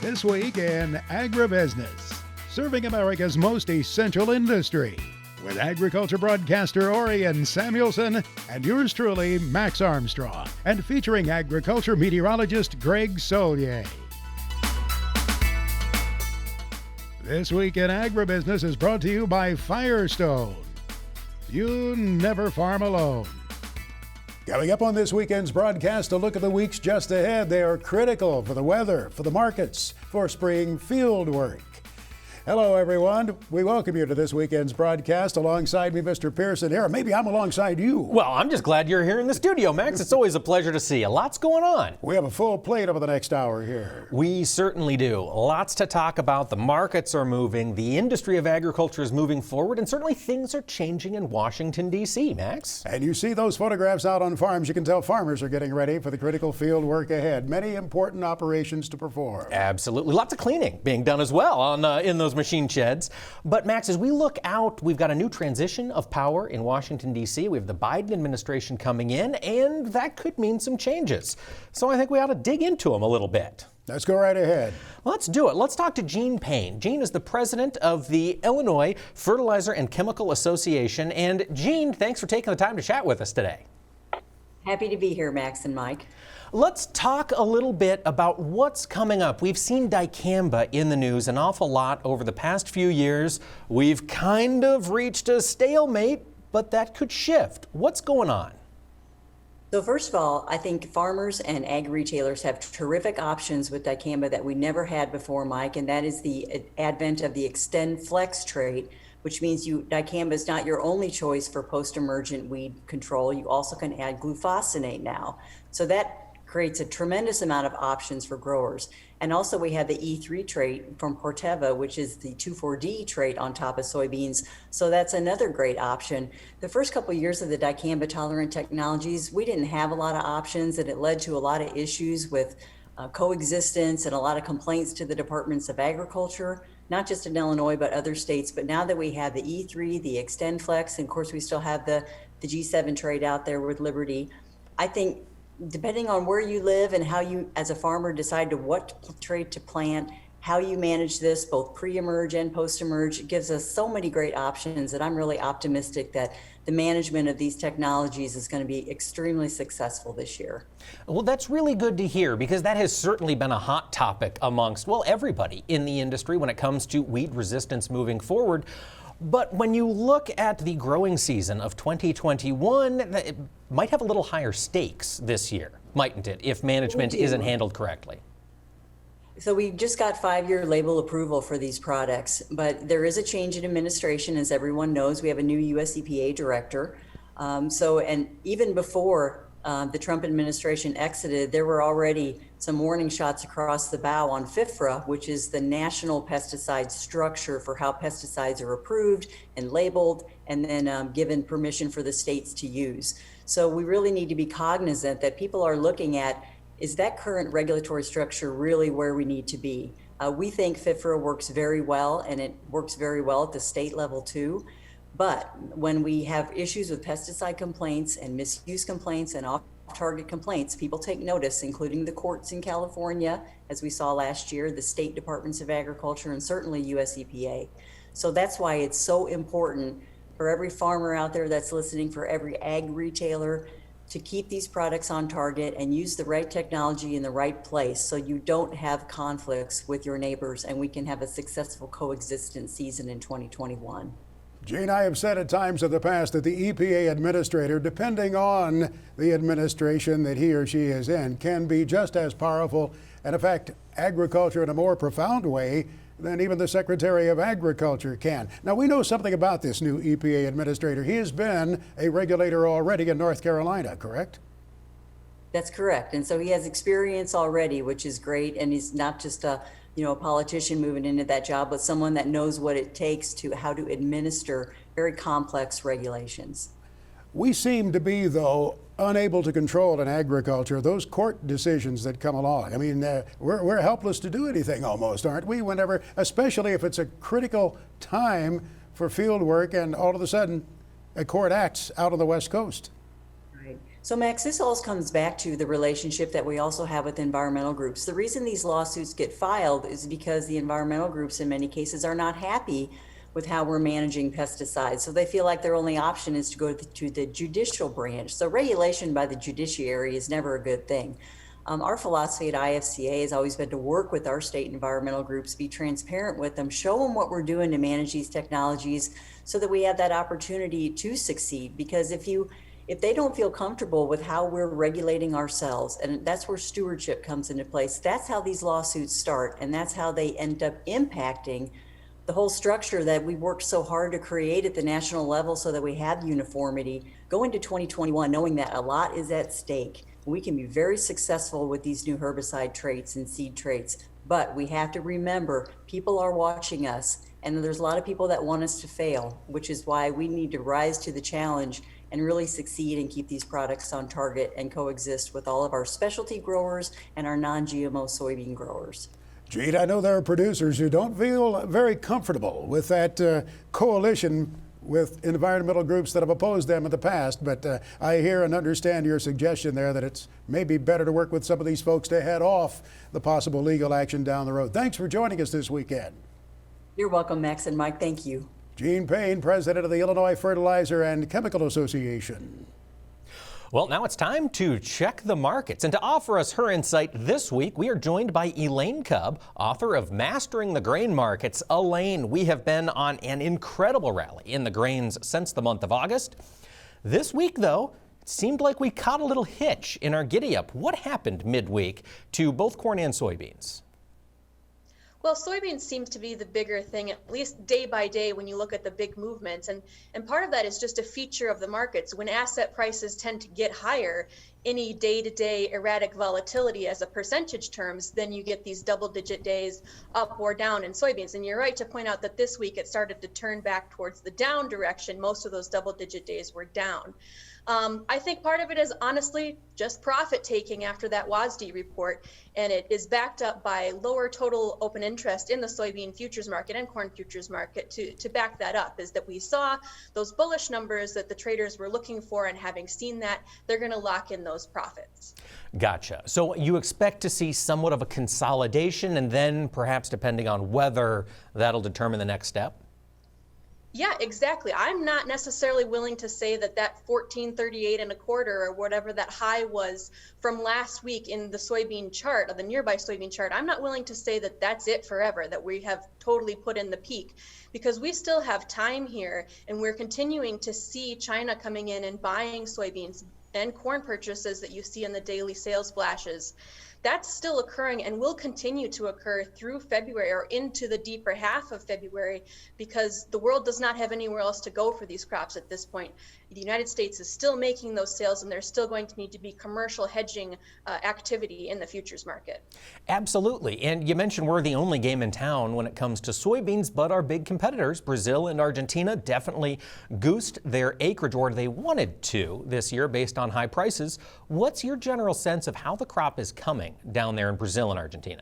This week in Agribusiness, serving America's most essential industry, with agriculture broadcaster Orion Samuelson and yours truly, Max Armstrong, and featuring agriculture meteorologist Greg Solier. This week in Agribusiness is brought to you by Firestone. You never farm alone. Coming up on this weekend's broadcast, a look at the weeks just ahead. They are critical for the weather, for the markets, for spring field work. Hello, everyone. We welcome you to this weekend's broadcast. Alongside me, Mr. Pearson here. Maybe I'm alongside you. Well, I'm just glad you're here in the studio, Max. It's always a pleasure to see you. Lots going on. We have a full plate over the next hour here. We certainly do. Lots to talk about. The markets are moving. The industry of agriculture is moving forward, and certainly things are changing in Washington, D.C., Max. And you see those photographs out on farms. You can tell farmers are getting ready for the critical field work ahead. Many important operations to perform. Absolutely. Lots of cleaning being done as well in those machine sheds. But Max, as we look out, we've got a new transition of power in Washington, D.C. We have the Biden administration coming in, and that could mean some changes. So I think we ought to dig into them a little bit. Let's go right ahead. Let's do it. Let's talk to Gene Payne. Gene is the president of the Illinois Fertilizer and Chemical Association. And Gene, thanks for taking the time to chat with us today. Happy to be here, Max and Mike. Let's talk a little bit about what's coming up. We've seen dicamba in the news an awful lot over the past few years. We've kind of reached a stalemate, but that could shift. What's going on? So first of all, I think farmers and ag retailers have terrific options with dicamba that we never had before, Mike, and that is the advent of the Extend Flex trait, which means dicamba is not your only choice for post-emergent weed control. You also can add glufosinate now. So that creates a tremendous amount of options for growers. And also we have the E3 trait from Corteva, which is the 2,4-D trait on top of soybeans. So that's another great option. The first couple of years of the dicamba tolerant technologies, we didn't have a lot of options, and it led to a lot of issues with coexistence and a lot of complaints to the departments of agriculture, not just in Illinois, but other states. But now that we have the E3, the Extend Flex, and of course we still have the G7 trait out there with Liberty, I think depending on where you live and how you as a farmer decide to what trait to plant, how you manage this, both pre-emerge and post-emerge, it gives us so many great options that I'm really optimistic that the management of these technologies is going to be extremely successful this year. Well, that's really good to hear, because that has certainly been a hot topic amongst, well, everybody in the industry when it comes to weed resistance moving forward. But when you look at the growing season of 2021, it might have a little higher stakes this year, mightn't it, if management isn't handled correctly? So we just got 5-year label approval for these products, but there is a change in administration. As everyone knows, we have a new US EPA director. And even before the Trump administration exited, there were already some warning shots across the bow on FFA, which is the national pesticide structure for how pesticides are approved and labeled and then given permission for the states to use. So we really need to be cognizant that people are looking at, is that current regulatory structure really where we need to be? We think FFA works very well, and it works very well at the state level too. But when we have issues with pesticide complaints and misuse complaints and off-target complaints, people take notice, including the courts in California, as we saw last year, the state departments of agriculture, and certainly US EPA. So that's why it's so important for every farmer out there that's listening, for every ag retailer, to keep these products on target and use the right technology in the right place so you don't have conflicts with your neighbors and we can have a successful coexistence season in 2021. Gene, I have said at times in the past that the EPA administrator, depending on the administration that he or she is in, can be just as powerful and affect agriculture in a more profound way than even the Secretary of Agriculture can. Now, we know something about this new EPA administrator. He has been a regulator already in North Carolina, correct? That's correct. And so he has experience already, which is great. And he's not just a politician moving into that job, but someone that knows what it takes to how to administer very complex regulations. We seem to be, though, unable to control in agriculture those court decisions that come along. I mean, we're helpless to do anything almost, aren't we? Whenever, especially if it's a critical time for field work and all of a sudden a court acts out on the West Coast. Right. So Max, this all comes back to the relationship that we also have with environmental groups. The reason these lawsuits get filed is because the environmental groups in many cases are not happy with how we're managing pesticides. So they feel like their only option is to go to the judicial branch. So regulation by the judiciary is never a good thing. Our philosophy at IFCA has always been to work with our state environmental groups, be transparent with them, show them what we're doing to manage these technologies so that we have that opportunity to succeed. Because if they don't feel comfortable with how we're regulating ourselves, and that's where stewardship comes into place, that's how these lawsuits start, and that's how they end up impacting the whole structure that we worked so hard to create at the national level so that we have uniformity. Go into 2021 knowing that a lot is at stake. We can be very successful with these new herbicide traits and seed traits, but we have to remember people are watching us, and there's a lot of people that want us to fail, which is why we need to rise to the challenge and really succeed and keep these products on target and coexist with all of our specialty growers and our non-GMO soybean growers. Gene, I know there are producers who don't feel very comfortable with that coalition with environmental groups that have opposed them in the past, but I hear and understand your suggestion there that it's maybe better to work with some of these folks to head off the possible legal action down the road. Thanks for joining us this weekend. You're welcome, Max and Mike. Thank you. Gene Payne, president of the Illinois Fertilizer and Chemical Association. Well, now it's time to check the markets. And to offer us her insight this week, we are joined by Elaine Kub, author of Mastering the Grain Markets. Elaine, we have been on an incredible rally in the grains since the month of August. This week, though, it seemed like we caught a little hitch in our giddy-up. What happened midweek to both corn and soybeans? Well, soybeans seems to be the bigger thing, at least day by day when you look at the big movements. And part of that is just a feature of the markets. When asset prices tend to get higher, any day-to-day erratic volatility as a percentage terms, then you get these double-digit days up or down in soybeans. And you're right to point out that this week it started to turn back towards the down direction. Most of those double-digit days were down. I think part of it is honestly just profit taking after that WASDE report, and it is backed up by lower total open interest in the soybean futures market and corn futures market to back that up, is that we saw those bullish numbers that the traders were looking for, and having seen that, they're going to lock in those profits. Gotcha. So you expect to see somewhat of a consolidation, and then perhaps depending on weather, that'll determine the next step? Yeah, exactly. I'm not necessarily willing to say that 1438 and a quarter or whatever that high was from last week in the soybean chart, or the nearby soybean chart, I'm not willing to say that that's it forever, that we have totally put in the peak, because we still have time here, and we're continuing to see China coming in and buying soybeans and corn purchases that you see in the daily sales flashes. That's still occurring and will continue to occur through February or into the deeper half of February, because the world does not have anywhere else to go for these crops at this point. The United States is still making those sales, and there's still going to need to be commercial hedging activity in the futures market. Absolutely. And you mentioned we're the only game in town when it comes to soybeans, but our big competitors, Brazil and Argentina, definitely goosed their acreage, or they wanted to this year based on high prices. What's your general sense of how the crop is coming down there in Brazil and Argentina?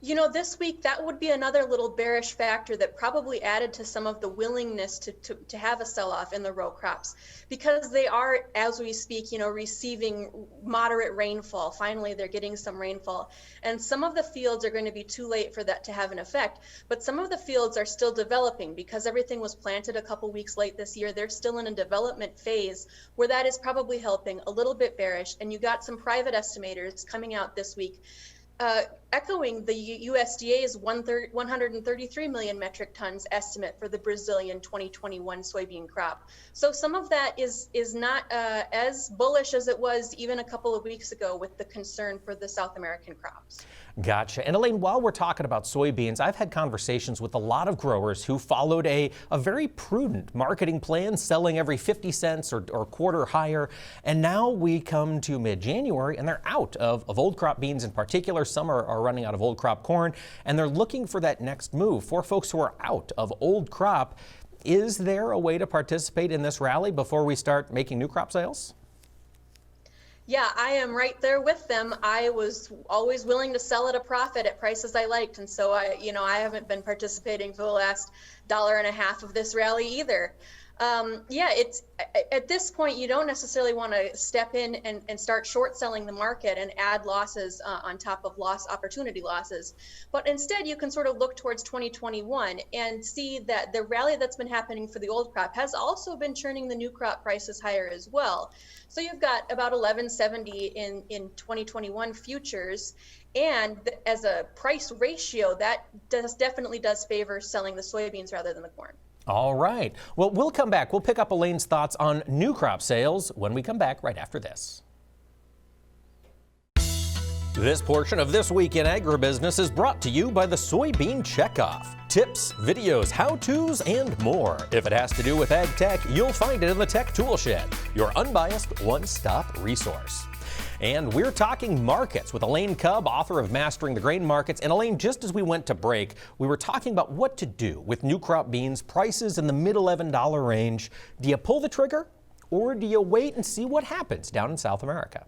You know, this week, that would be another little bearish factor that probably added to some of the willingness to have a sell-off in the row crops, because they are, as we speak, receiving moderate rainfall. Finally, they're getting some rainfall. And some of the fields are going to be too late for that to have an effect. But some of the fields are still developing, because everything was planted a couple weeks late this year. They're still in a development phase where that is probably helping, a little bit bearish. And you got some private estimators coming out this week echoing the USDA's 133 million metric tons estimate for the Brazilian 2021 soybean crop. So some of that is not as bullish as it was even a couple of weeks ago with the concern for the South American crops. Gotcha. And Elaine, while we're talking about soybeans, I've had conversations with a lot of growers who followed a very prudent marketing plan, selling every 50 cents or quarter higher. And now we come to mid-January and they're out of old crop beans in particular. Some are running out of old crop corn, and they're looking for that next move. For folks who are out of old crop, is there a way to participate in this rally before we start making new crop sales? Yeah, I am right there with them. I was always willing to sell at a profit at prices I liked, and so I haven't been participating for the last $1.50 of this rally either. Yeah, it's at this point, you don't necessarily want to step in and start short selling the market and add losses on top of opportunity losses. But instead, you can sort of look towards 2021 and see that the rally that's been happening for the old crop has also been churning the new crop prices higher as well. So you've got about 1170 in 2021 futures. And as a price ratio, that definitely does favor selling the soybeans rather than the corn. All right. Well, we'll come back. We'll pick up Elaine's thoughts on new crop sales when we come back right after this. This portion of This Week in Agribusiness is brought to you by the Soybean Checkoff. Tips, videos, how-tos, and more. If it has to do with ag tech, you'll find it in the Tech Tool Shed, your unbiased one-stop resource. And we're talking markets with Elaine Kub, author of Mastering the Grain Markets. And Elaine, just as we went to break, we were talking about what to do with new crop beans, prices in the mid-$11 range. Do you pull the trigger or do you wait and see what happens down in South America?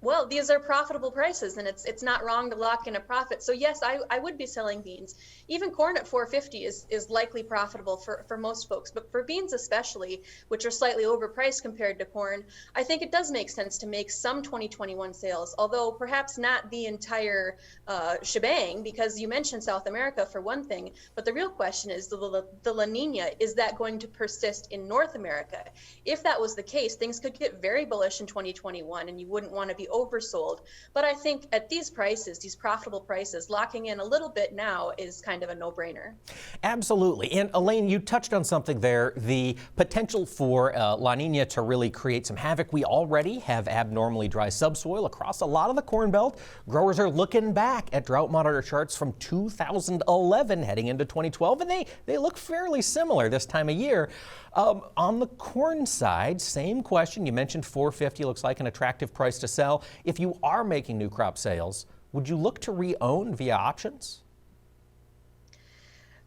Well, these are profitable prices, and it's not wrong to lock in a profit. So yes, I would be selling beans. Even corn at $4.50 is likely profitable for most folks, but for beans especially, which are slightly overpriced compared to corn, I think it does make sense to make some 2021 sales, although perhaps not the entire shebang, because you mentioned South America for one thing, but the real question is the La Nina, is that going to persist in North America? If that was the case, things could get very bullish in 2021, and you wouldn't want to be oversold. But I think at these prices, these profitable prices, locking in a little bit now is kind of a no-brainer. Absolutely. And Elaine, you touched on something there, the potential for La Nina to really create some havoc. We already have abnormally dry subsoil across a lot of the Corn Belt. Growers are looking back at drought monitor charts from 2011 heading into 2012, and they look fairly similar this time of year. On the corn side, same question. You mentioned $4.50 looks like an attractive price to sell. If you are making new crop sales, would you look to re-own via options?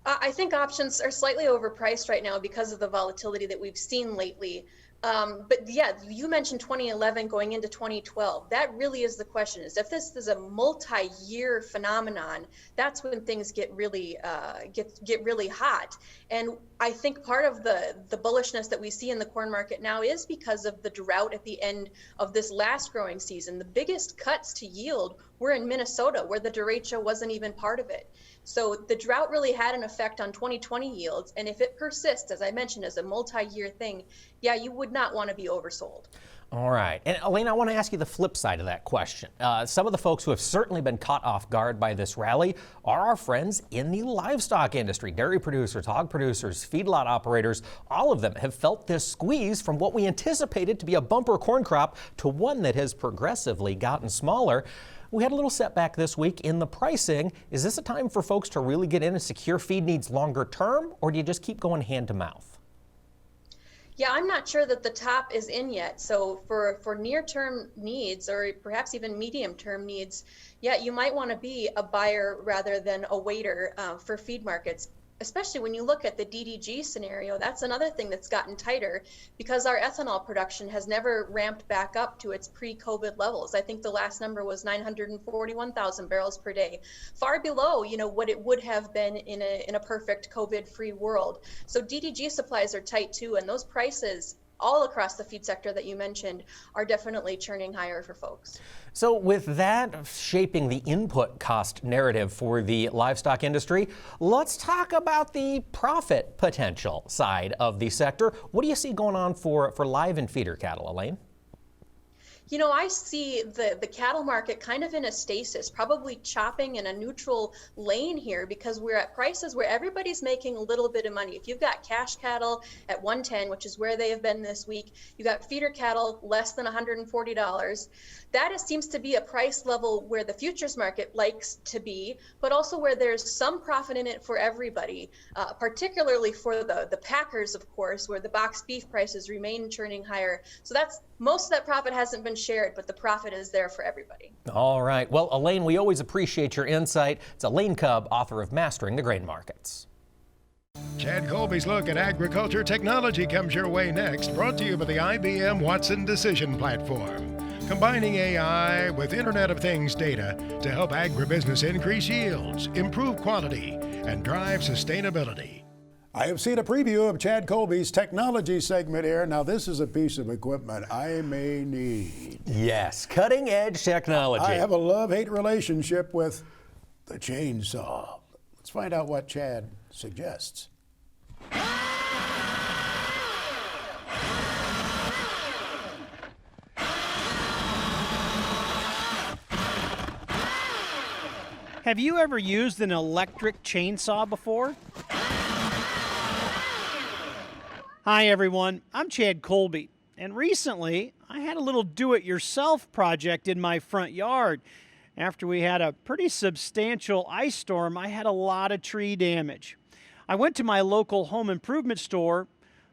I think options are slightly overpriced right now because of the volatility that we've seen lately. But yeah, you mentioned 2011 going into 2012. That really is the question, is if this is a multi-year phenomenon, that's when things get really get really hot. And I think part of the bullishness that we see in the corn market now is because of the drought at the end of this last growing season. The biggest cuts to yield were in Minnesota, where the derecho wasn't even part of it. So the drought really had an effect on 2020 yields. And if it persists, as I mentioned, as a multi-year thing, yeah, you would not want to be oversold. All right. And Elaine, I want to ask you the flip side of that question. Some of the folks who have certainly been caught off guard by this rally are our friends in the livestock industry. Dairy producers, hog producers, feedlot operators, all of them have felt this squeeze from what we anticipated to be a bumper corn crop to one that has progressively gotten smaller. We had a little setback this week in the pricing. Is this a time for folks to really get in and secure feed needs longer term, or do you just keep going hand to mouth? Yeah, I'm not sure that the top is in yet. So for near-term needs, or perhaps even medium-term needs, yeah, you might want to be a buyer rather than a waiter for feed markets. Especially when you look at the DDG scenario, that's another thing that's gotten tighter because our ethanol production has never ramped back up to its pre-COVID levels. I think the last number was 941,000 barrels per day, far below, what it would have been in a perfect COVID-free world. So DDG supplies are tight too, and those prices all across the feed sector that you mentioned are definitely churning higher for folks. So with that shaping the input cost narrative for the livestock industry, let's talk about the profit potential side of the sector. What do you see going on for live and feeder cattle, Elaine? I see the cattle market kind of in a stasis, probably chopping in a neutral lane here because we're at prices where everybody's making a little bit of money. If you've got cash cattle at 110, which is where they have been this week, you got feeder cattle less than $140. That seems to be a price level where the futures market likes to be, but also where there's some profit in it for everybody, particularly for the packers, of course, where the box beef prices remain churning higher. So most of that profit hasn't been shared, but the profit is there for everybody. All right. Well, Elaine, we always appreciate your insight. It's Elaine Kub, author of Mastering the Grain Markets. Chad Colby's look at agriculture technology comes your way next, brought to you by the IBM Watson Decision Platform, combining AI with Internet of Things data to help agribusiness increase yields, improve quality, and drive sustainability. I have seen a preview of Chad Colby's technology segment here. Now, this is a piece of equipment I may need. Yes, cutting edge technology. I have a love-hate relationship with the chainsaw. Let's find out what Chad suggests. Have you ever used an electric chainsaw before? Hi everyone, I'm Chad Colby, and recently I had a little do-it-yourself project in my front yard. After we had a pretty substantial ice storm, I had a lot of tree damage. I went to my local home improvement store,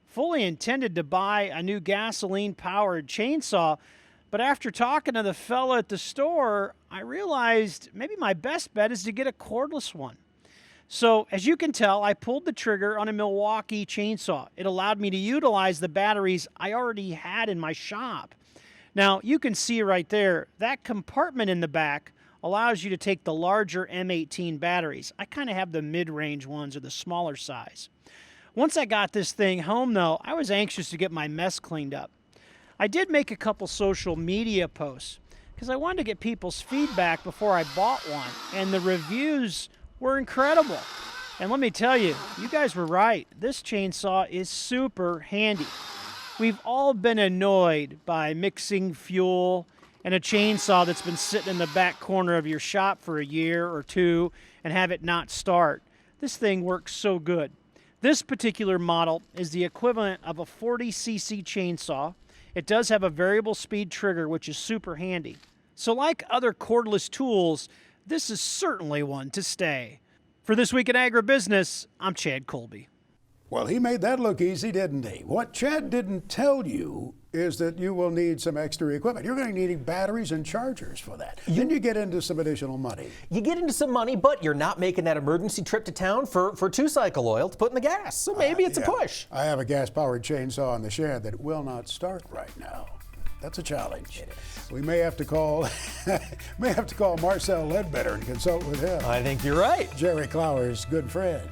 fully intended to buy a new gasoline-powered chainsaw, but after talking to the fella at the store, I realized maybe my best bet is to get a cordless one. So, as you can tell, I pulled the trigger on a Milwaukee chainsaw. It allowed me to utilize the batteries I already had in my shop. Now, you can see right there, that compartment in the back allows you to take the larger M18 batteries. I kind of have the mid-range ones or the smaller size. Once I got this thing home, though, I was anxious to get my mess cleaned up. I did make a couple social media posts because I wanted to get people's feedback before I bought one, and the reviews were incredible. And let me tell you, you guys were right. This chainsaw is super handy. We've all been annoyed by mixing fuel and a chainsaw that's been sitting in the back corner of your shop for a year or two and have it not start. This thing works so good. This particular model is the equivalent of a 40cc chainsaw. It does have a variable speed trigger, which is super handy. So like other cordless tools, this is certainly one to stay. For This Week in Agribusiness, I'm Chad Colby. Well, he made that look easy, didn't he? What Chad didn't tell you is that you will need some extra equipment. You're going to need batteries and chargers for that. Then you get into some additional money. You get into some money, but you're not making that emergency trip to town for 2-cycle oil to put in the gas. So maybe it's a push. I have a gas-powered chainsaw in the shed that will not start right now. That's a challenge. It is. We may have to call Marcel Ledbetter and consult with him. I think you're right. Jerry Clower's good friend.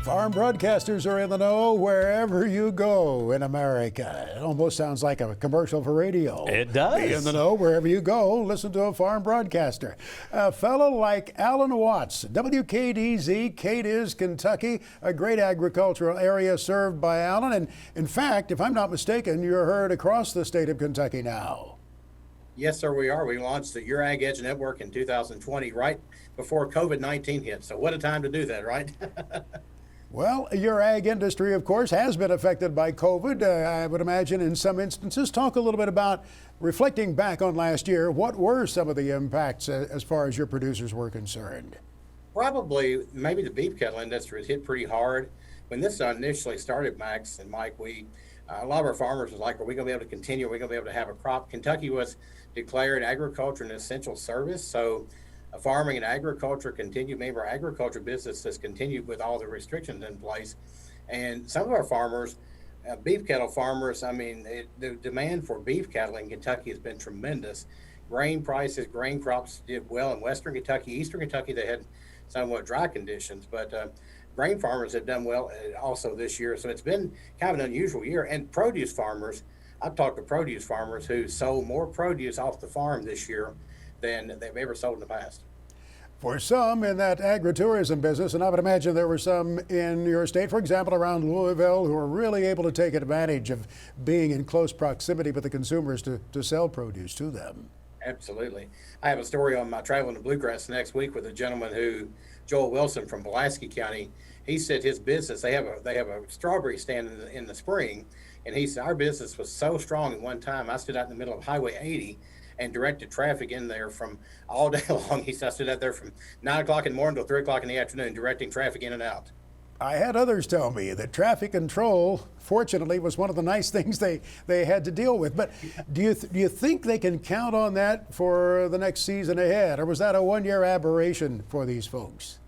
Farm broadcasters are in the know wherever you go in America. It almost sounds like a commercial for radio. It does. Be in the know wherever you go. Listen to a farm broadcaster. A fellow like Alan Watts, WKDZ, Cadiz, Kentucky, a great agricultural area served by Alan. And in fact, if I'm not mistaken, you're heard across the state of Kentucky now. Yes, sir, we are. We launched the Your Ag Edge Network in 2020, right before COVID-19 hit. So what a time to do that, right? Well, your ag industry, of course, has been affected by COVID, I would imagine, in some instances. Talk a little bit about reflecting back on last year. What were some of the impacts as far as your producers were concerned? Probably, maybe the beef cattle industry was hit pretty hard. When this initially started, Max and Mike, a lot of our farmers was like, are we going to be able to continue? Are we going to be able to have a crop? Kentucky was declared agriculture an essential service. So farming and agriculture continued. Many of our agriculture businesses continued with all the restrictions in place. And some of our farmers, beef cattle farmers, the demand for beef cattle in Kentucky has been tremendous. Grain prices, grain crops did well in Western Kentucky. Eastern Kentucky, they had somewhat dry conditions, but grain farmers have done well also this year. So it's been kind of an unusual year. And produce farmers, I've talked to produce farmers who sold more produce off the farm this year than they've ever sold in the past. For some in that agritourism business, and I would imagine there were some in your state, for example, around Louisville, who are really able to take advantage of being in close proximity with the consumers to sell produce to them. Absolutely. I have a story on my travel in the bluegrass next week with a gentleman Joel Wilson from Pulaski County. He said his business, they have a strawberry stand in the spring, and he said our business was so strong at one time. I stood out in the middle of Highway 80 and directed traffic in there from all day long. He said I stood out there from 9 o'clock in the morning till 3 o'clock in the afternoon, directing traffic in and out. I had others tell me that traffic control, fortunately, was one of the nice things they had to deal with. But do you think they can count on that for the next season ahead, or was that a one-year aberration for these folks?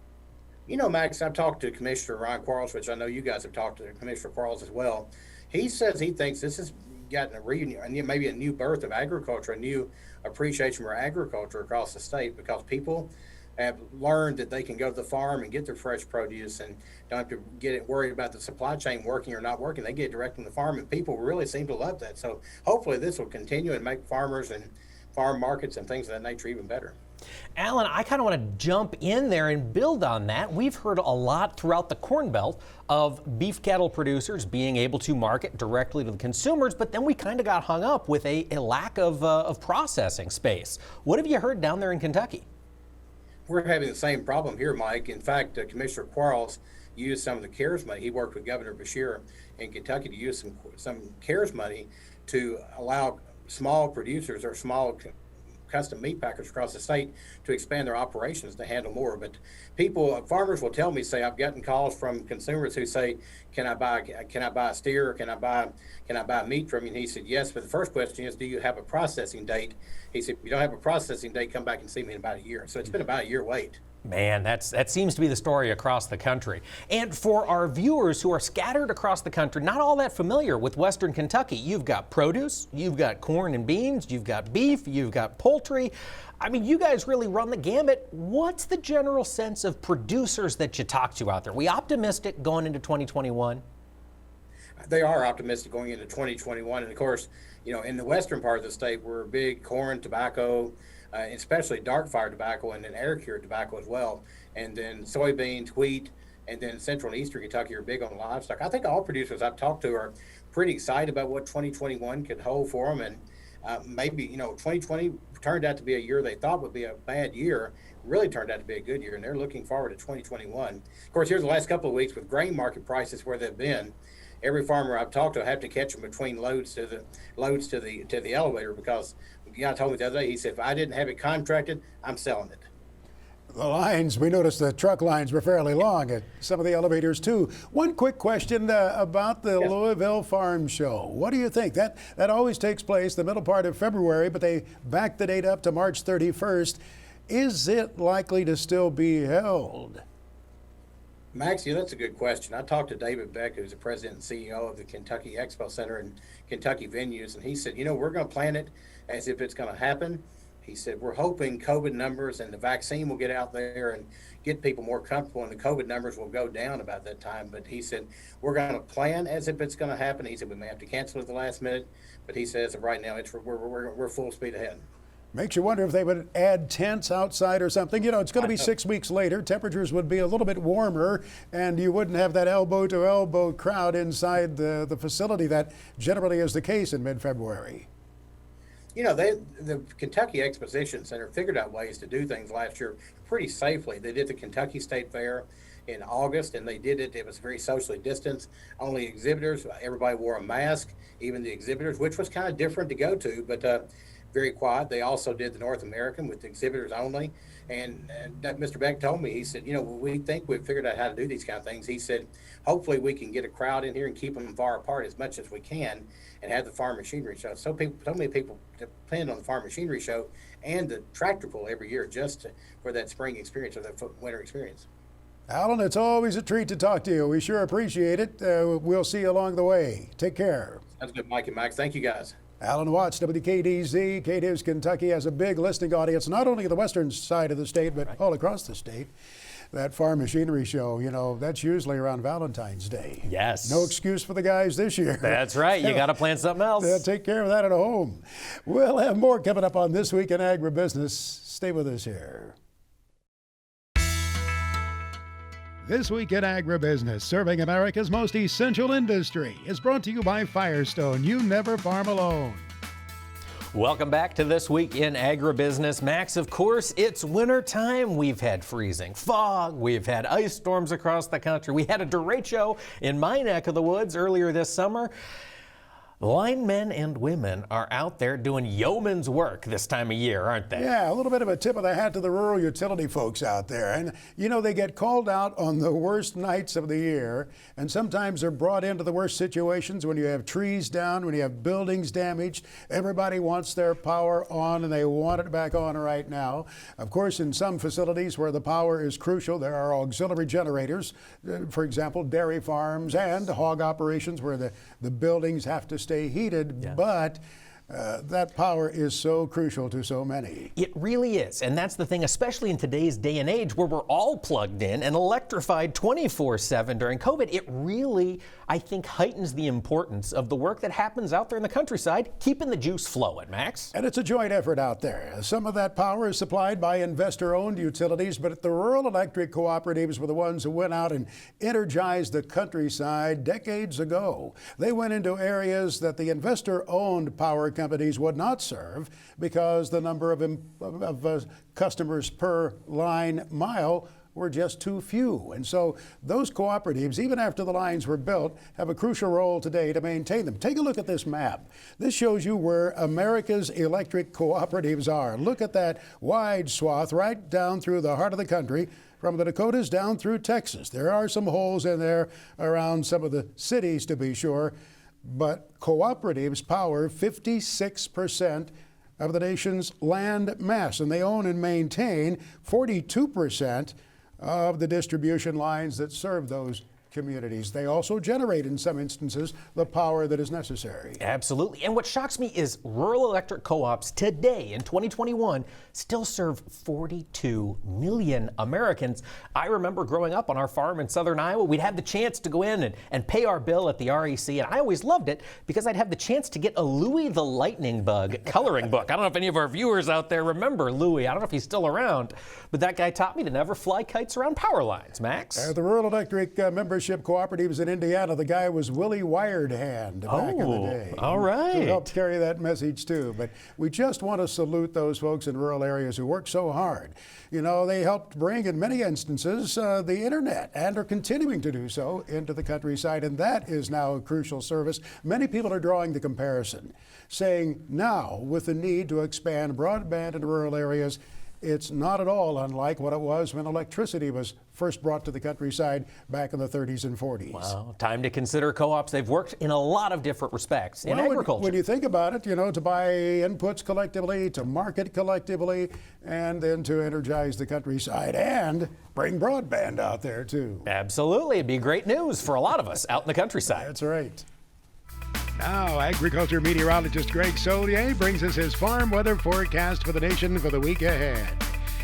You know, Max, I've talked to Commissioner Ryan Quarles, which I know you guys have talked to Commissioner Quarles as well. He says he thinks this is gotten a reunion, maybe a new birth of agriculture, a new appreciation for agriculture across the state, because people have learned that they can go to the farm and get their fresh produce and don't have to worried about the supply chain working or not working. They get it direct from the farm, and people really seem to love that. So hopefully this will continue and make farmers and farm markets and things of that nature even better. Alan, I kind of want to jump in there and build on that. We've heard a lot throughout the Corn Belt of beef cattle producers being able to market directly to the consumers, but then we kind of got hung up with a lack of processing space. What have you heard down there in Kentucky? We're having the same problem here, Mike. In fact, Commissioner Quarles used some of the CARES money. He worked with Governor Beshear in Kentucky to use some CARES money to allow small producers or small custom meat packers across the state to expand their operations to handle more. But farmers will tell me, say, I've gotten calls from consumers who say, can I buy a steer? Can I buy meat from you? And he said, yes, but the first question is, do you have a processing date? He said, if you don't have a processing date, come back and see me in about a year. So it's been about a year wait. Man, that seems to be the story across the country. And for our viewers who are scattered across the country, not all that familiar with Western Kentucky, you've got produce, you've got corn and beans, you've got beef, you've got poultry. I mean, you guys really run the gamut. What's the general sense of producers that you talk to out there? We optimistic going into 2021? They are optimistic going into 2021. And of course, in the western part of the state, we're big corn, tobacco, especially dark fire tobacco, and then air cured tobacco as well. And then soybeans, wheat, and then central and eastern Kentucky are big on livestock. I think all producers I've talked to are pretty excited about what 2021 could hold for them. And maybe, 2020 turned out to be a year they thought would be a bad year, really turned out to be a good year, and they're looking forward to 2021. Of course, here's the last couple of weeks with grain market prices where they've been. Every farmer I've talked to, I have to catch them between loads to the elevator, because the guy told me the other day, he said, if I didn't have it contracted, I'm selling it. The lines, we noticed the truck lines were fairly long at some of the elevators too. One quick question about the Louisville Farm Show. What do you think? That always takes place the middle part of February, but they backed the date up to March 31st. Is it likely to still be held? Max, that's a good question. I talked to David Beck, who's the president and CEO of the Kentucky Expo Center and Kentucky Venues, and he said, we're going to plan it as if it's going to happen. He said, we're hoping COVID numbers and the vaccine will get out there and get people more comfortable, and the COVID numbers will go down about that time. But he said, we're going to plan as if it's going to happen. He said, we may have to cancel at the last minute, but he says right now we're full speed ahead. Makes you wonder if they would add tents outside or something. It's going to be 6 weeks later. Temperatures would be a little bit warmer, and you wouldn't have that elbow-to-elbow crowd inside the facility that generally is the case in mid-February. The Kentucky Exposition Center figured out ways to do things last year pretty safely. They did the Kentucky State Fair in August, and they did it. It was very socially distanced. Only exhibitors, everybody wore a mask, even the exhibitors, which was kind of different to go to, but very quiet. They also did the North American with the exhibitors only. And Mr. Beck told me, he said, we think we've figured out how to do these kind of things. He said, hopefully we can get a crowd in here and keep them far apart as much as we can and have the farm machinery show. So many people depend on the farm machinery show and the tractor pull every year just for that spring experience or that winter experience. Alan, it's always a treat to talk to you. We sure appreciate it. We'll see you along the way. Take care. That's good, Mike and Max. Thank you, guys. Alan Watts, WKDZ, KDIZ Kentucky, has a big listening audience, not only the western side of the state, but all across the state. That farm machinery show, that's usually around Valentine's Day. Yes. No excuse for the guys this year. That's right. You got to plan something else. They'll take care of that at home. We'll have more coming up on This Week in Agribusiness. Stay with us here. This Week in Agribusiness, serving America's most essential industry, is brought to you by Firestone. You never farm alone. Welcome back to This Week in Agribusiness. Max, of course, it's winter time. We've had freezing fog. We've had ice storms across the country. We had a derecho in my neck of the woods earlier this summer. Linemen and women are out there doing yeoman's work this time of year, aren't they? Yeah, a little bit of a tip of the hat to the rural utility folks out there. And, they get called out on the worst nights of the year, and sometimes they're brought into the worst situations when you have trees down, when you have buildings damaged. Everybody wants their power on, and they want it back on right now. Of course, in some facilities where the power is crucial, there are auxiliary generators, for example, dairy farms and hog operations where the buildings have to stay stay heated, but that power is so crucial to so many. It really is, and that's the thing, especially in today's day and age where we're all plugged in and electrified 24/7 during COVID. It really, I think, heightens the importance of the work that happens out there in the countryside, keeping the juice flowing, Max. And it's a joint effort out there. Some of that power is supplied by investor-owned utilities, but the rural electric cooperatives were the ones who went out and energized the countryside decades ago. They went into areas that the investor-owned power companies would not serve because the number of customers per line mile were just too few. And so those cooperatives, even after the lines were built, have a crucial role today to maintain them. Take a look at this map. This shows you where America's electric cooperatives are. Look at that wide swath right down through the heart of the country, from the Dakotas down through Texas. There are some holes in there around some of the cities, to be sure, but cooperatives power 56% of the nation's land mass, and they own and maintain 42% of the distribution lines that serve those communities. They also generate, in some instances, the power that is necessary. Absolutely. And what shocks me is rural electric co-ops today in 2021 still serve 42 million Americans. I remember growing up on our farm in southern Iowa, we'd have the chance to go in and pay our bill at the REC, and I always loved it because I'd have the chance to get a Louie the Lightning Bug coloring book. I don't know if any of our viewers out there remember Louie. I don't know if he's still around, but that guy taught me to never fly kites around power lines, Max. The rural electric membership cooperatives in Indiana, the guy was Willie Wiredhand back in the day. All right. Who helped carry that message too. But we just want to salute those folks in rural areas who work so hard. You know, they helped bring, in many instances, the internet, and are continuing to do so, into the countryside, and that is now a crucial service. Many people are drawing the comparison, saying now, with the need to expand broadband in rural areas, it's not at all unlike what it was when electricity was first brought to the countryside back in the 30s and 40s. Wow, time to consider co-ops. They've worked in a lot of different respects in agriculture. When you think about it, you know, to buy inputs collectively, to market collectively, and then to energize the countryside and bring broadband out there too. Absolutely. It'd be great news for a lot of us out in the countryside. That's right. Now, agriculture meteorologist Greg Solier brings us his farm weather forecast for the nation for the week ahead.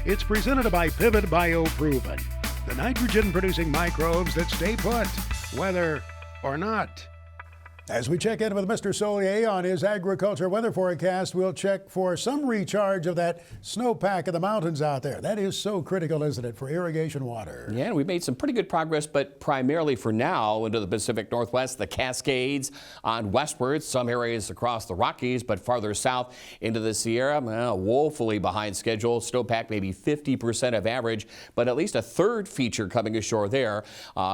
It's presented by Pivot BioProven, the nitrogen-producing microbes that stay put, whether or not. As we check in with Mr. Solier on his agriculture weather forecast, we'll check for some recharge of that snowpack in the mountains out there. That is so critical, isn't it, for irrigation water? Yeah, we've made some pretty good progress, but primarily for now into the Pacific Northwest, the Cascades on westward, some areas across the Rockies, but farther south into the Sierra, woefully behind schedule. Snowpack maybe 50% of average, but at least a third feature coming ashore there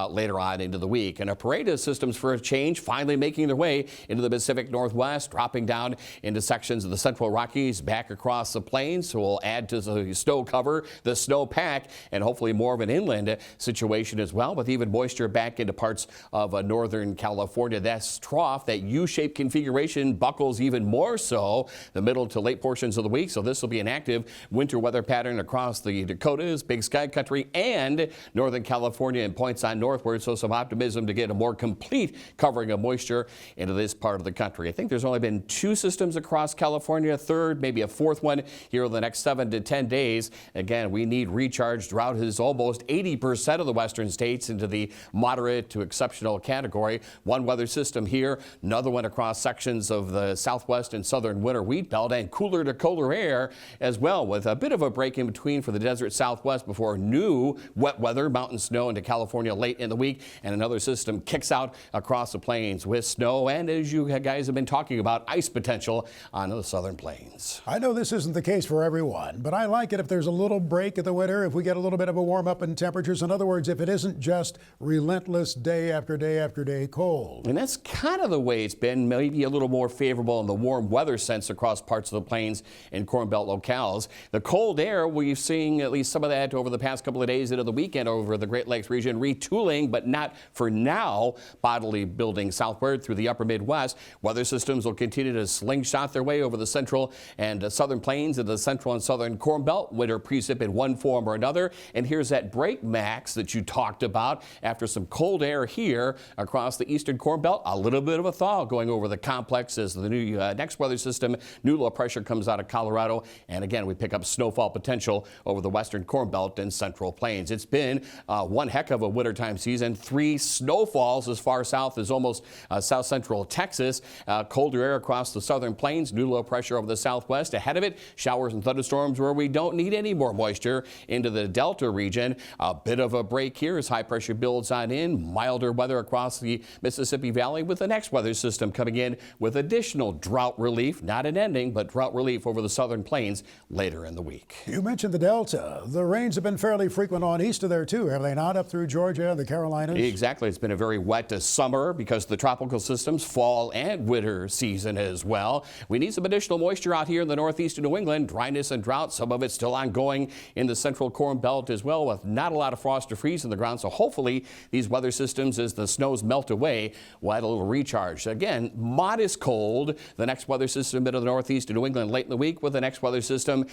later on into the week. And a parade of systems for a change finally making their way into the Pacific Northwest, dropping down into sections of the Central Rockies, back across the plains, so we'll add to the snow cover, the snow pack, and hopefully more of an inland situation as well, with even moisture back into parts of Northern California. That trough, that U-shaped configuration, buckles even more so the middle to late portions of the week, so this will be an active winter weather pattern across the Dakotas, Big Sky Country, and Northern California, and points on northward, so some optimism to get a more complete covering of moisture into this part of the country. I think there's only been 2 systems across California, a third, maybe a fourth one here in the next 7 to 10 days. Again, we need recharge. Drought is almost 80% of the western states into the moderate to exceptional category. One weather system here, another one across sections of the southwest and southern winter wheat belt, and cooler to colder air as well, with a bit of a break in between for the desert southwest before new wet weather, mountain snow into California late in the week, and another system kicks out across the plains with snow and, as you guys have been talking about, ice potential on the southern plains. I know this isn't the case for everyone, but I like it if there's a little break in the winter, if we get a little bit of a warm up in temperatures. In other words, if it isn't just relentless day after day after day cold. And that's kind of the way it's been, maybe a little more favorable in the warm weather sense across parts of the plains and Corn Belt locales. The cold air, we're seeing at least some of that over the past couple of days into the weekend over the Great Lakes region, retooling, but not for now, bodily building southward westward through the upper Midwest. Weather systems will continue to slingshot their way over the central and southern plains of the central and southern Corn Belt. Winter precip in one form or another. And here's that break, Max, that you talked about after some cold air here across the eastern Corn Belt. A little bit of a thaw going over the complex as the new next weather system, new low pressure comes out of Colorado. And again, we pick up snowfall potential over the western Corn Belt and central plains. It's been one heck of a wintertime season. 3 snowfalls as far south as almost south central Texas. Colder air across the southern plains, new low pressure over the southwest. Ahead of it, showers and thunderstorms where we don't need any more moisture into the Delta region. A bit of a break here as high pressure builds on in. Milder weather across the Mississippi Valley with the next weather system coming in with additional drought relief, not an ending, but drought relief over the southern plains later in the week. You mentioned the Delta. The rains have been fairly frequent on east of there too, have they not, up through Georgia and the Carolinas? Exactly. It's been a very wet summer because of the tropical systems, fall and winter season as well. We need some additional moisture out here in the northeast of New England. Dryness and drought, some of it's still ongoing in the central Corn Belt as well, with not a lot of frost or freeze in the ground. So hopefully these weather systems, as the snows melt away, will add a little recharge. Again, modest cold. The next weather system into the northeast of New England late in the week, with the next weather system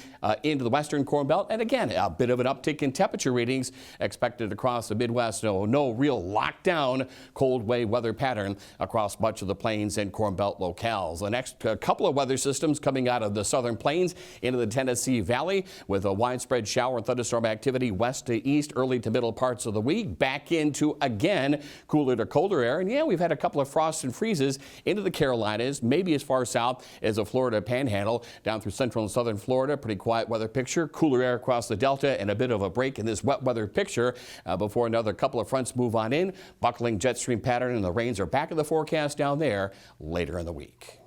into the western Corn Belt. And again, a bit of an uptick in temperature readings expected across the Midwest. No real lockdown cold wave weather pattern across much of the plains and Corn Belt locales. The next couple of weather systems coming out of the southern plains into the Tennessee Valley with a widespread shower and thunderstorm activity west to east early to middle parts of the week. Back into, again, cooler to colder air. And yeah, we've had a couple of frosts and freezes into the Carolinas, maybe as far south as the Florida Panhandle, down through central and southern Florida. Pretty quiet weather picture. Cooler air across the Delta and a bit of a break in this wet weather picture before another couple of fronts move on in. Buckling jet stream pattern, and the rains are back in the forecast down there later in the week.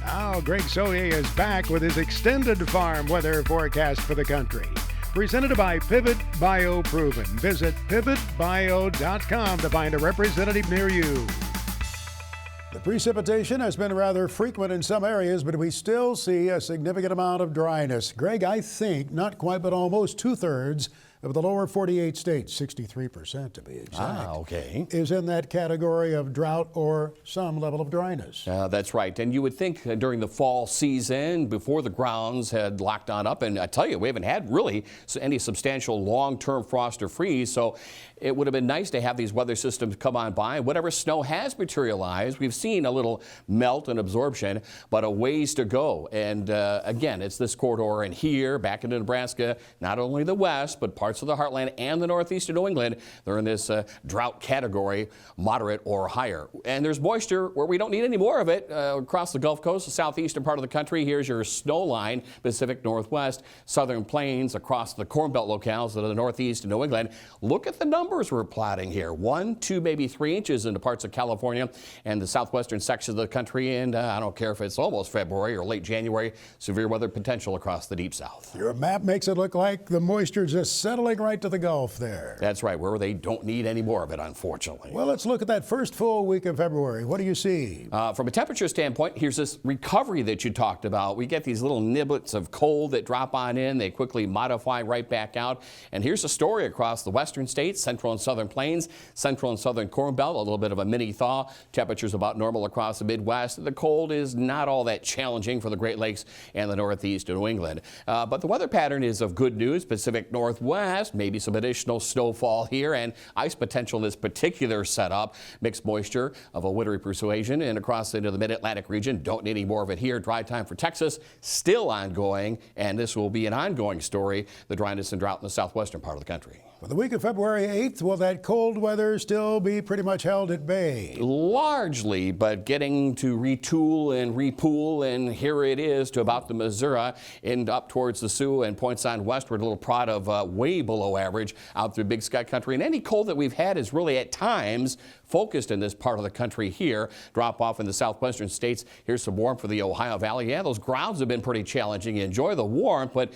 Now Greg Soye is back with his extended farm weather forecast for the country. Presented by Pivot Bio Proven. Visit pivotbio.com to find a representative near you. The precipitation has been rather frequent in some areas, but we still see a significant amount of dryness. Greg, I think not quite, but almost 2/3 of the lower 48 states, 63% to be exact, okay, is in that category of drought or some level of dryness. That's right. And you would think during the fall season, before the grounds had locked on up, and I tell you, we haven't had really any substantial long-term frost or freeze, so it would have been nice to have these weather systems come on by. Whatever snow has materialized, we've seen a little melt and absorption, but a ways to go. And again, it's this corridor and here, back into Nebraska, not only the west, but parts of the heartland and the northeast of New England, they're in this drought category, moderate or higher. And there's moisture where we don't need any more of it across the Gulf Coast, the southeastern part of the country. Here's your snow line, Pacific Northwest, southern plains, across the Corn Belt locales of the northeast of New England. Look at the numbers we're plotting here. 1, 2, maybe 3 inches into parts of California and the southwestern section of the country. And I don't care if it's almost February or late January, severe weather potential across the deep south. Your map makes it look like the moisture just settling right to the Gulf there. That's right, where they don't need any more of it, unfortunately. Well, let's look at that first full week of February. What do you see? From a temperature standpoint, here's this recovery that you talked about. We get these little niblets of cold that drop on in. They quickly modify right back out. And here's the story across the western states, central and southern plains, central and southern Corn Belt, a little bit of a mini thaw. Temperatures about normal across the Midwest. The cold is not all that challenging for the Great Lakes and the northeast of New England. But the weather pattern is of good news. Pacific Northwest, maybe some additional snowfall here and ice potential in this particular setup. Mixed moisture of a wintry persuasion and across into the mid-Atlantic region. Don't need any more of it here. Dry time for Texas still ongoing, and this will be an ongoing story, the dryness and drought in the southwestern part of the country. For the week of February 8th, will that cold weather still be pretty much held at bay? Largely, but getting to retool and repool, and here it is to about the Missouri and up towards the Sioux and points on westward, a little prod of way below average out through Big Sky Country. And any cold that we've had is really at times focused in this part of the country here. Drop off in the southwestern states. Here's some warmth for the Ohio Valley. Yeah, those grounds have been pretty challenging. You enjoy the warmth, but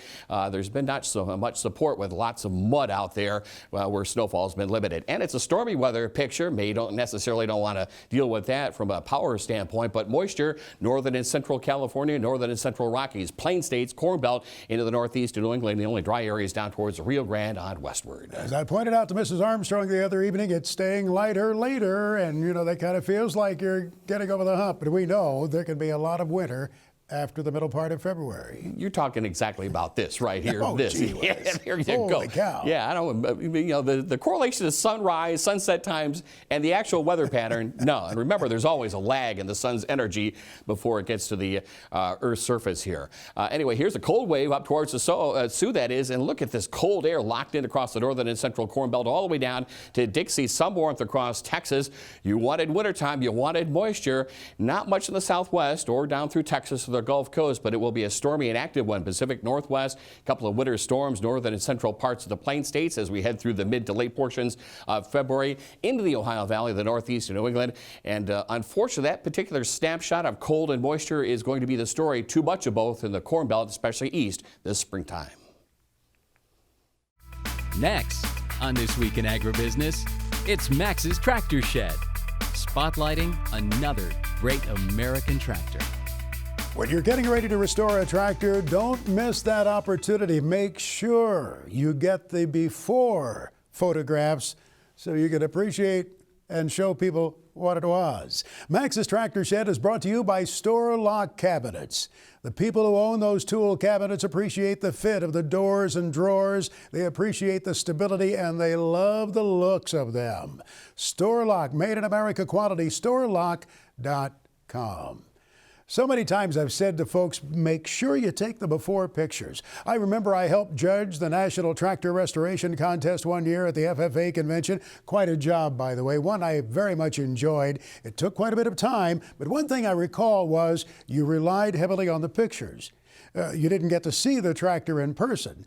there's been not so much support with lots of mud out there. there where snowfall has been limited. And it's a stormy weather picture. May don't necessarily want to deal with that from a power standpoint, but moisture, northern and central California, northern and central Rockies, Plain States, Corn Belt into the northeast of New England. The only dry areas down towards the Rio Grande on westward. As I pointed out to Mrs. Armstrong the other evening, it's staying lighter later, and you know that kind of feels like you're getting over the hump. But we know there can be a lot of winter after the middle part of February. You're talking exactly about this right here. Oh, this. Yeah, there you go. Holy cow. Yeah, I don't. You know, the correlation of sunrise, sunset times, and the actual weather pattern. No, and remember, there's always a lag in the sun's energy before it gets to the Earth's surface here. Anyway, here's a cold wave up towards the Sioux, that is, and look at this cold air locked in across the northern and central Corn Belt, all the way down to Dixie. Some warmth across Texas. You wanted wintertime. You wanted moisture. Not much in the southwest or down through Texas or the Gulf Coast, but it will be a stormy and active one. Pacific Northwest, a couple of winter storms, northern and central parts of the Plain States as we head through the mid to late portions of February into the Ohio Valley, the northeast of New England. And unfortunately, that particular snapshot of cold and moisture is going to be the story. Too much of both in the Corn Belt, especially east this springtime. Next on This Week in Agribusiness, it's Max's Tractor Shed, spotlighting another great American tractor. When you're getting ready to restore a tractor, don't miss that opportunity. Make sure you get the before photographs so you can appreciate and show people what it was. Max's Tractor Shed is brought to you by Store Lock Cabinets. The people who own those tool cabinets appreciate the fit of the doors and drawers. They appreciate the stability and they love the looks of them. Store Lock, made in America quality, storelock.com. So many times I've said to folks, make sure you take the before pictures. I remember I helped judge the National Tractor Restoration Contest one year at the FFA convention. Quite a job, by the way, one I very much enjoyed. It took quite a bit of time, but one thing I recall was you relied heavily on the pictures. You didn't get to see the tractor in person,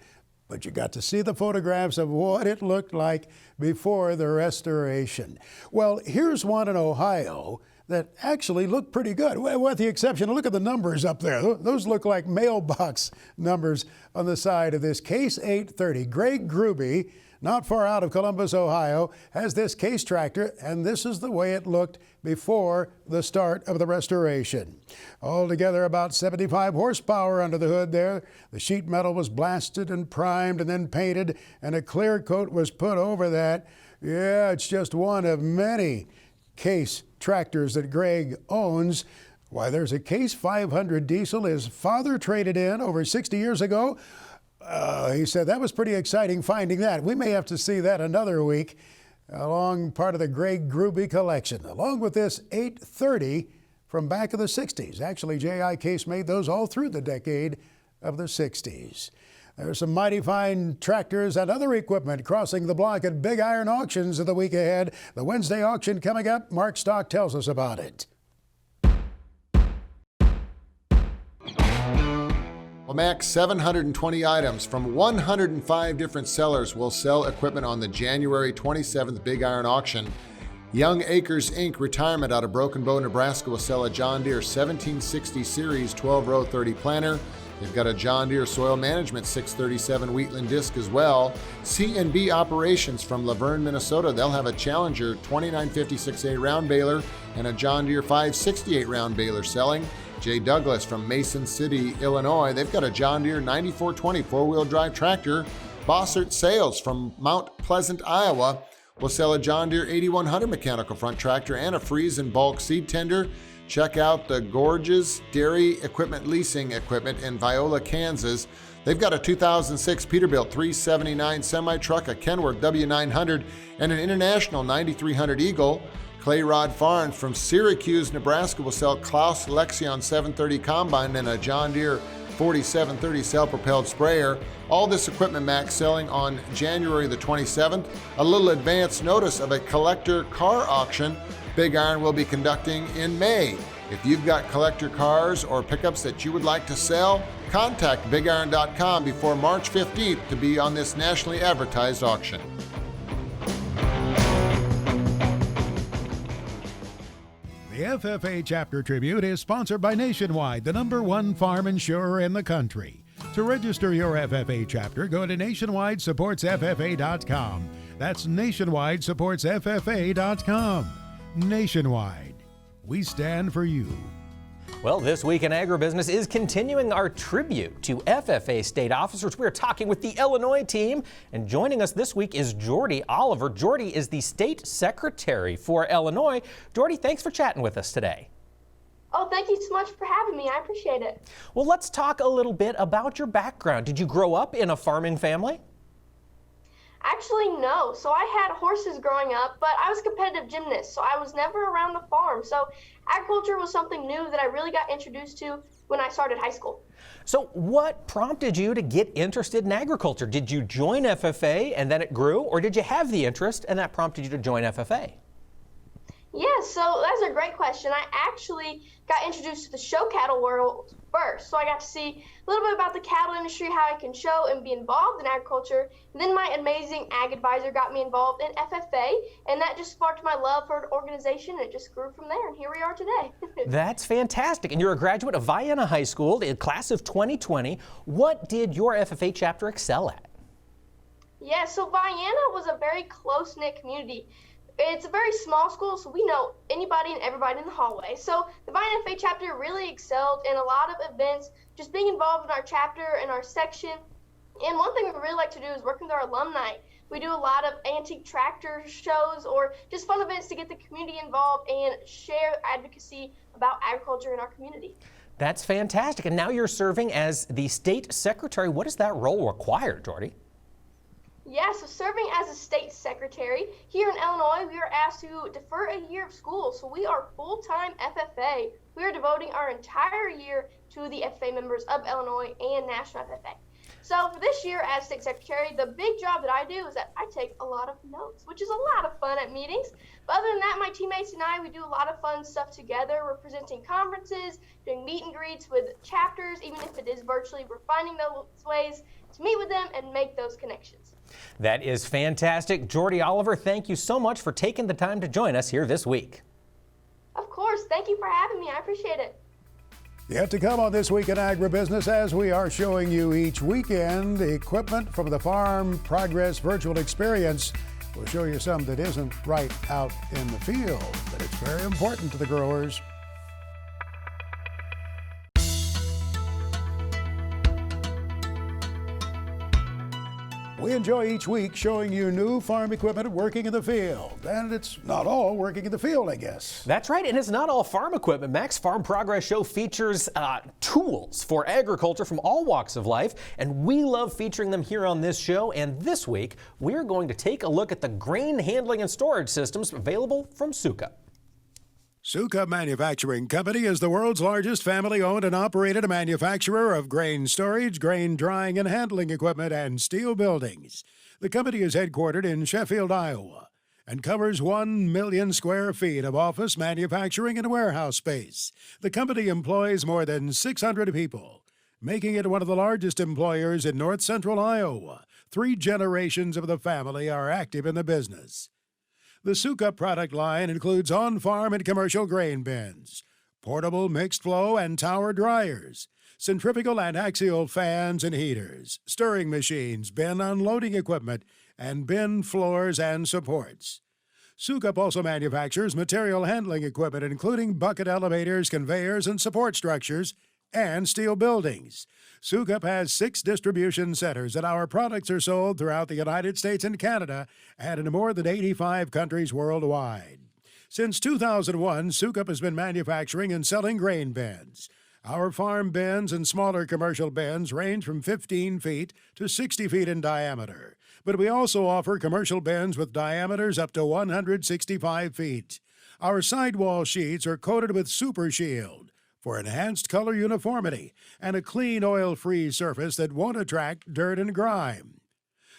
but you got to see the photographs of what it looked like before the restoration. Well, here's one in Ohio that actually look pretty good, with the exception, look at the numbers up there. Those look like mailbox numbers on the side of this Case 830. Greg Gruby, not far out of Columbus, Ohio, has this Case tractor, and this is the way it looked before the start of the restoration. Altogether about 75 horsepower under the hood there. The sheet metal was blasted and primed and then painted, and a clear coat was put over that. Yeah, it's just one of many Case tractors that Greg owns. Why, there's a Case 500 diesel his father traded in over 60 years ago. He said that was pretty exciting finding that. We may have to see that another week along part of the Greg Gruby collection, along with this 830 from back of the 60s. Actually, J.I. Case made those all through the decade of the 60s. There's some mighty fine tractors and other equipment crossing the block at Big Iron Auctions in the week ahead. The Wednesday auction coming up. Mark Stock tells us about it. Well, Max, 720 items from 105 different sellers will sell equipment on the January 27th Big Iron Auction. Young Acres Inc. Retirement out of Broken Bow, Nebraska will sell a John Deere 1760 Series 12-row 30 planter. They've got a John Deere Soil Management 637 Wheatland disc as well. C&B Operations from Laverne, Minnesota. They'll have a Challenger 2956A round baler and a John Deere 568 round baler selling. Jay Douglas from Mason City, Illinois. They've got a John Deere 9420 four-wheel drive tractor. Bossert Sales from Mount Pleasant, Iowa will sell a John Deere 8100 mechanical front tractor and a Freeze and bulk seed tender. Check out the Gorgeous Dairy Equipment Leasing Equipment in Viola, Kansas. They've got a 2006 Peterbilt 379 semi-truck, a Kenworth W900, and an International 9300 Eagle. Clay Rod Farms from Syracuse, Nebraska will sell Klaus Lexion 730 combine and a John Deere 4730 self-propelled sprayer. All this equipment, Max, selling on January the 27th. A little advance notice of a collector car auction Big Iron will be conducting in May. If you've got collector cars or pickups that you would like to sell, contact BigIron.com before March 15th to be on this nationally advertised auction. The FFA Chapter Tribute is sponsored by Nationwide, the #1 farm insurer in the country. To register your FFA chapter, go to nationwidesupportsffa.com. That's nationwidesupportsffa.com. Nationwide, we stand for you. Well, This Week in Agribusiness is continuing our tribute to FFA state officers. We're talking with the Illinois team, and joining us this week is Jordy Oliver. Jordy is the state secretary for Illinois. Jordy, thanks for chatting with us today. Oh, thank you so much for having me. I appreciate it. Well, let's talk a little bit about your background. Did you grow up in a farming family? Actually, no. So I had horses growing up, but I was a competitive gymnast, so I was never around the farm. So agriculture was something new that I really got introduced to when I started high school. So what prompted you to get interested in agriculture? Did you join FFA and then it grew, or did you have the interest and that prompted you to join FFA? Yeah, so that's a great question. I actually got introduced to the show cattle world first. So I got to see a little bit about the cattle industry, how I can show and be involved in agriculture. And then my amazing ag advisor got me involved in FFA, and that just sparked my love for an organization, and it just grew from there, and here we are today. That's fantastic. And you're a graduate of Vienna High School, the class of 2020. What did your FFA chapter excel at? Yeah, so Vienna was a very close-knit community. It's a very small school, so we know anybody and everybody in the hallway. So the Payne FFA chapter really excelled in a lot of events, just being involved in our chapter and our section. And one thing we really like to do is work with our alumni. We do a lot of antique tractor shows or just fun events to get the community involved and share advocacy about agriculture in our community. That's fantastic. And now you're serving as the state secretary. What does that role require, Jordy? Yeah, so serving as a state secretary, here in Illinois, we are asked to defer a year of school. So we are full-time FFA. We are devoting our entire year to the FFA members of Illinois and National FFA. So for this year as state secretary, the big job that I do is that I take a lot of notes, which is a lot of fun at meetings. But other than that, my teammates and I, we do a lot of fun stuff together. We're presenting conferences, doing meet and greets with chapters, even if it is virtually. We're finding those ways to meet with them and make those connections. That is fantastic. Jordy Oliver, thank you so much for taking the time to join us here this week. Of course. Thank you for having me. I appreciate it. Yet to come on This Week in Agribusiness, as we are showing you each weekend equipment from the Farm Progress Virtual Experience. We'll show you some that isn't right out in the field, but it's very important to the growers. We enjoy each week showing you new farm equipment working in the field. And it's not all working in the field, I guess. That's right, and it's not all farm equipment. Max Farm Progress Show features tools for agriculture from all walks of life, and we love featuring them here on this show. And this week, we're going to take a look at the grain handling and storage systems available from Suka. Suka Manufacturing Company is the world's largest family-owned and operated manufacturer of grain storage, grain drying and handling equipment, and steel buildings. The company is headquartered in Sheffield, Iowa, and covers 1 million square feet of office, manufacturing, and warehouse space. The company employs more than 600 people, making it one of the largest employers in north central Iowa. 3 generations of the family are active in the business. The Suka product line includes on-farm and commercial grain bins, portable mixed flow and tower dryers, centrifugal and axial fans and heaters, stirring machines, bin unloading equipment, and bin floors and supports. Suka also manufactures material handling equipment, including bucket elevators, conveyors, and support structures, and steel buildings. Suka has 6 distribution centers, and our products are sold throughout the United States and Canada and in more than 85 countries worldwide. Since 2001, Suka has been manufacturing and selling grain bins. Our farm bins and smaller commercial bins range from 15 feet to 60 feet in diameter, but we also offer commercial bins with diameters up to 165 feet. Our sidewall sheets are coated with Super Shield for enhanced color uniformity and a clean oil-free surface that won't attract dirt and grime.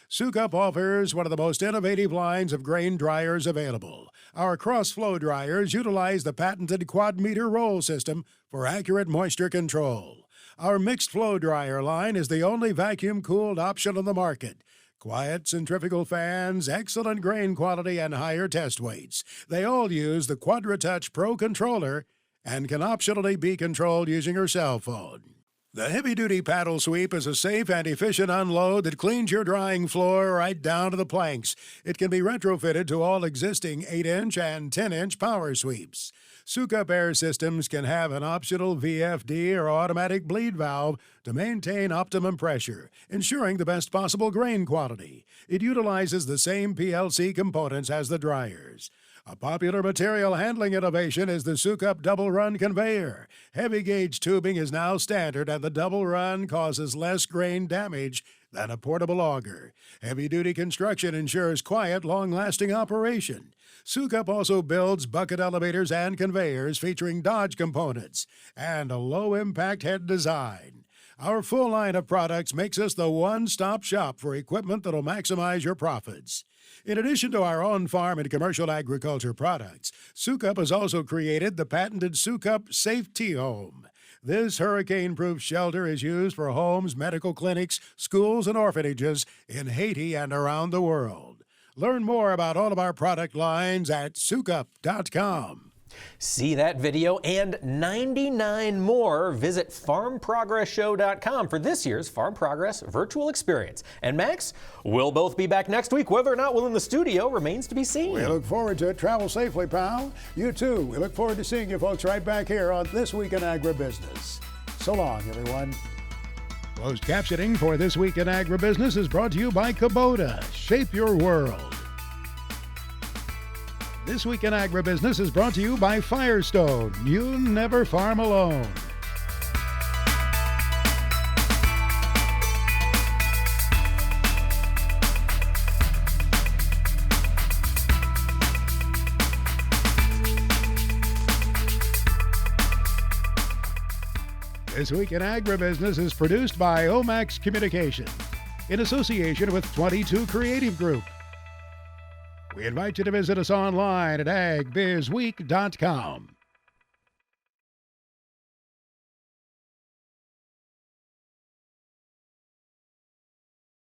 Suka offers one of the most innovative lines of grain dryers available. Our cross-flow dryers utilize the patented quad-meter roll system for accurate moisture control. Our mixed flow dryer line is the only vacuum-cooled option on the market. Quiet centrifugal fans, excellent grain quality, and higher test weights. They all use the QuadraTouch Pro controller and can optionally be controlled using your cell phone. The heavy-duty paddle sweep is a safe and efficient unload that cleans your drying floor right down to the planks. It can be retrofitted to all existing 8-inch and 10-inch power sweeps. Sukup air systems can have an optional VFD or automatic bleed valve to maintain optimum pressure, ensuring the best possible grain quality. It utilizes the same PLC components as the dryers. A popular material handling innovation is the Sukup double run conveyor. Heavy gauge tubing is now standard, and the double run causes less grain damage than a portable auger. Heavy duty construction ensures quiet, long lasting operation. Sukup also builds bucket elevators and conveyors featuring Dodge components and a low impact head design. Our full line of products makes us the one-stop shop for equipment that'll maximize your profits. In addition to our on-farm and commercial agriculture products, Sukup has also created the patented Sukup Safety Home. This hurricane-proof shelter is used for homes, medical clinics, schools, and orphanages in Haiti and around the world. Learn more about all of our product lines at sukup.com. See that video and 99 more. Visit farmprogressshow.com for this year's Farm Progress virtual experience. And Max, we'll both be back next week. Whether or not we'll in the studio remains to be seen. We look forward to it. Travel safely, pal. You too. We look forward to seeing you folks right back here on This Week in Agribusiness. So long, everyone. Closed captioning for This Week in Agribusiness is brought to you by Kubota. Shape your world. This Week in Agribusiness is brought to you by Firestone. You never farm alone. This Week in Agribusiness is produced by Omax Communications in association with 22 Creative Group. We invite you to visit us online at agbizweek.com.